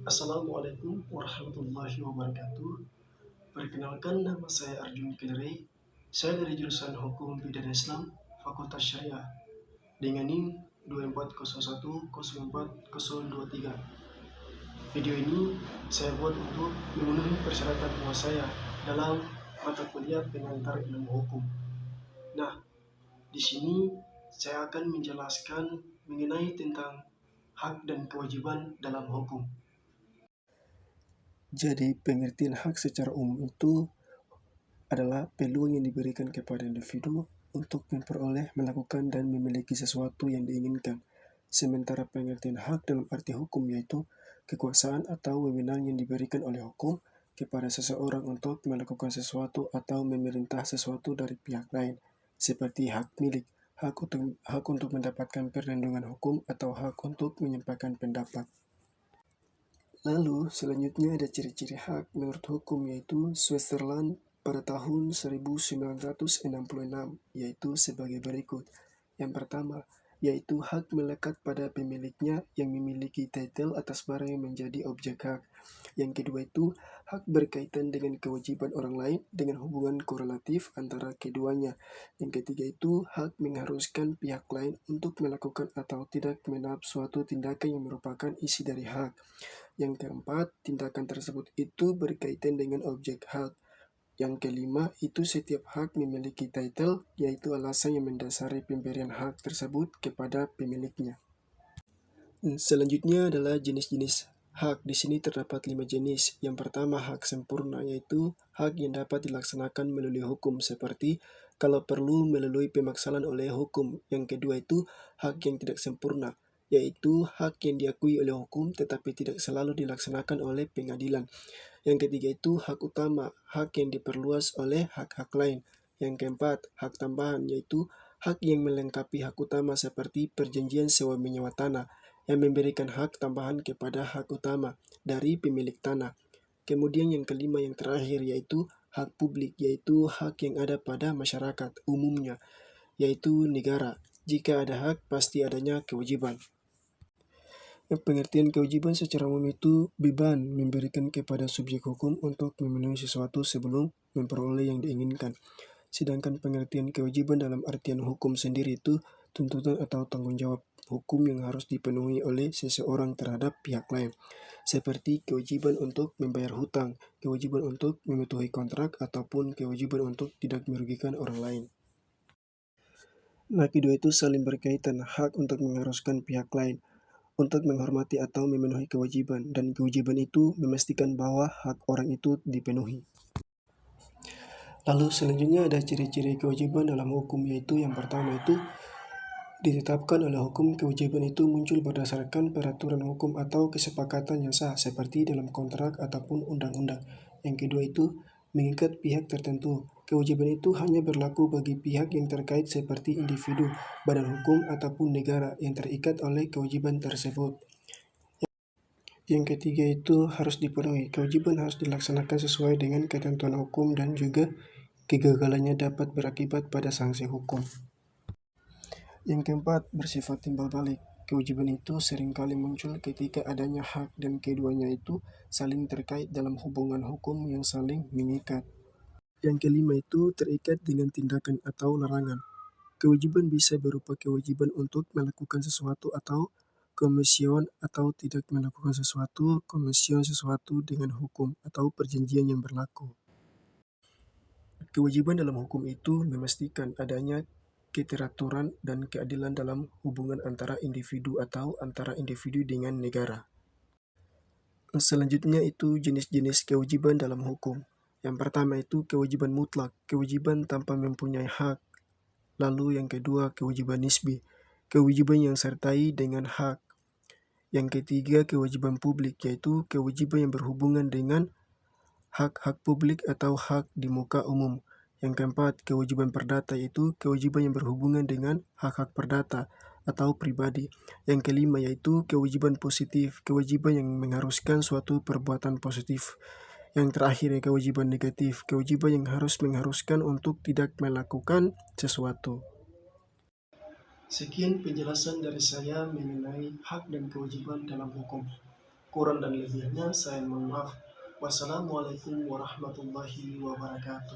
Assalamualaikum warahmatullahi wabarakatuh. Perkenalkan, nama saya Arjun Kilere. Saya dari jurusan Hukum Pidana Islam, Fakultas Syariah, dengan NIM 2401040023. Video ini saya buat untuk memenuhi persyaratan bahwa saya dalam mata kuliah pengantar ilmu hukum. Nah, di sini saya akan menjelaskan mengenai tentang hak dan kewajiban dalam hukum. Jadi, pengertian hak secara umum itu adalah peluang yang diberikan kepada individu untuk memperoleh, melakukan, dan memiliki sesuatu yang diinginkan. Sementara pengertian hak dalam arti hukum yaitu kekuasaan atau wewenang yang diberikan oleh hukum kepada seseorang untuk melakukan sesuatu atau memerintah sesuatu dari pihak lain, seperti hak milik, hak untuk mendapatkan perlindungan hukum, atau hak untuk menyampaikan pendapat. Lalu, selanjutnya ada ciri-ciri hak menurut hukum, yaitu Switzerland pada tahun 1966, yaitu sebagai berikut. Yang pertama, yaitu hak melekat pada pemiliknya yang memiliki titel atas barang yang menjadi objek hak. Yang kedua itu, hak berkaitan dengan kewajiban orang lain dengan hubungan korelatif antara keduanya. Yang ketiga itu, hak mengharuskan pihak lain untuk melakukan atau tidak menangkap suatu tindakan yang merupakan isi dari hak. Yang keempat, tindakan tersebut itu berkaitan dengan objek hak. Yang kelima, itu setiap hak memiliki titel, yaitu alasan yang mendasari pemberian hak tersebut kepada pemiliknya. Selanjutnya adalah jenis-jenis hak. Di sini terdapat 5 jenis. Yang pertama, hak sempurna, yaitu hak yang dapat dilaksanakan melalui hukum, seperti kalau perlu melalui pemaksaan oleh hukum. Yang kedua itu hak yang tidak sempurna, yaitu hak yang diakui oleh hukum tetapi tidak selalu dilaksanakan oleh pengadilan. Yang ketiga itu hak utama, hak yang diperluas oleh hak-hak lain. Yang keempat, hak tambahan, yaitu hak yang melengkapi hak utama seperti perjanjian sewa menyewa tanah yang memberikan hak tambahan kepada hak utama dari pemilik tanah. Kemudian yang kelima, yang terakhir, yaitu hak publik, yaitu hak yang ada pada masyarakat umumnya, yaitu negara. Jika ada hak, pasti adanya kewajiban. Pengertian kewajiban secara umum itu beban memberikan kepada subjek hukum untuk memenuhi sesuatu sebelum memperoleh yang diinginkan. Sedangkan pengertian kewajiban dalam artian hukum sendiri itu tuntutan atau tanggung jawab hukum yang harus dipenuhi oleh seseorang terhadap pihak lain, seperti kewajiban untuk membayar hutang, kewajiban untuk mematuhi kontrak, ataupun kewajiban untuk tidak merugikan orang lain. Nah, kedua itu saling berkaitan, hak untuk mengharuskan pihak lain untuk menghormati atau memenuhi kewajiban, dan kewajiban itu memastikan bahwa hak orang itu dipenuhi. Lalu selanjutnya ada ciri-ciri kewajiban dalam hukum, yaitu yang pertama itu ditetapkan oleh hukum. Kewajiban itu muncul berdasarkan peraturan hukum atau kesepakatan yang sah seperti dalam kontrak ataupun undang-undang. Yang kedua itu mengikat pihak tertentu. Kewajiban itu hanya berlaku bagi pihak yang terkait seperti individu, badan hukum, ataupun negara yang terikat oleh kewajiban tersebut. Yang ketiga itu harus dipenuhi. Kewajiban harus dilaksanakan sesuai dengan ketentuan hukum dan juga kegagalannya dapat berakibat pada sanksi hukum. Yang keempat, bersifat timbal balik. Kewajiban itu seringkali muncul ketika adanya hak dan keduanya itu saling terkait dalam hubungan hukum yang saling mengikat. Yang kelima itu terikat dengan tindakan atau larangan. Kewajiban bisa berupa kewajiban untuk melakukan sesuatu atau komision, atau tidak melakukan sesuatu, komision sesuatu dengan hukum atau perjanjian yang berlaku. Kewajiban dalam hukum itu memastikan adanya keteraturan dan keadilan dalam hubungan antara individu atau antara individu dengan negara. Selanjutnya itu jenis-jenis kewajiban dalam hukum. Yang pertama itu kewajiban mutlak, kewajiban tanpa mempunyai hak. Lalu yang kedua kewajiban nisbi, kewajiban yang sertai dengan hak. Yang ketiga kewajiban publik, yaitu kewajiban yang berhubungan dengan hak-hak publik atau hak di muka umum. Yang keempat kewajiban perdata, yaitu kewajiban yang berhubungan dengan hak-hak perdata atau pribadi. Yang kelima yaitu kewajiban positif, kewajiban yang mengharuskan suatu perbuatan positif. Yang terakhir kewajiban negatif, kewajiban yang mengharuskan untuk tidak melakukan sesuatu. Sekian penjelasan dari saya mengenai hak dan kewajiban dalam hukum. Kurang dan lebihnya saya mohon maaf. Wassalamualaikum warahmatullahi wabarakatuh.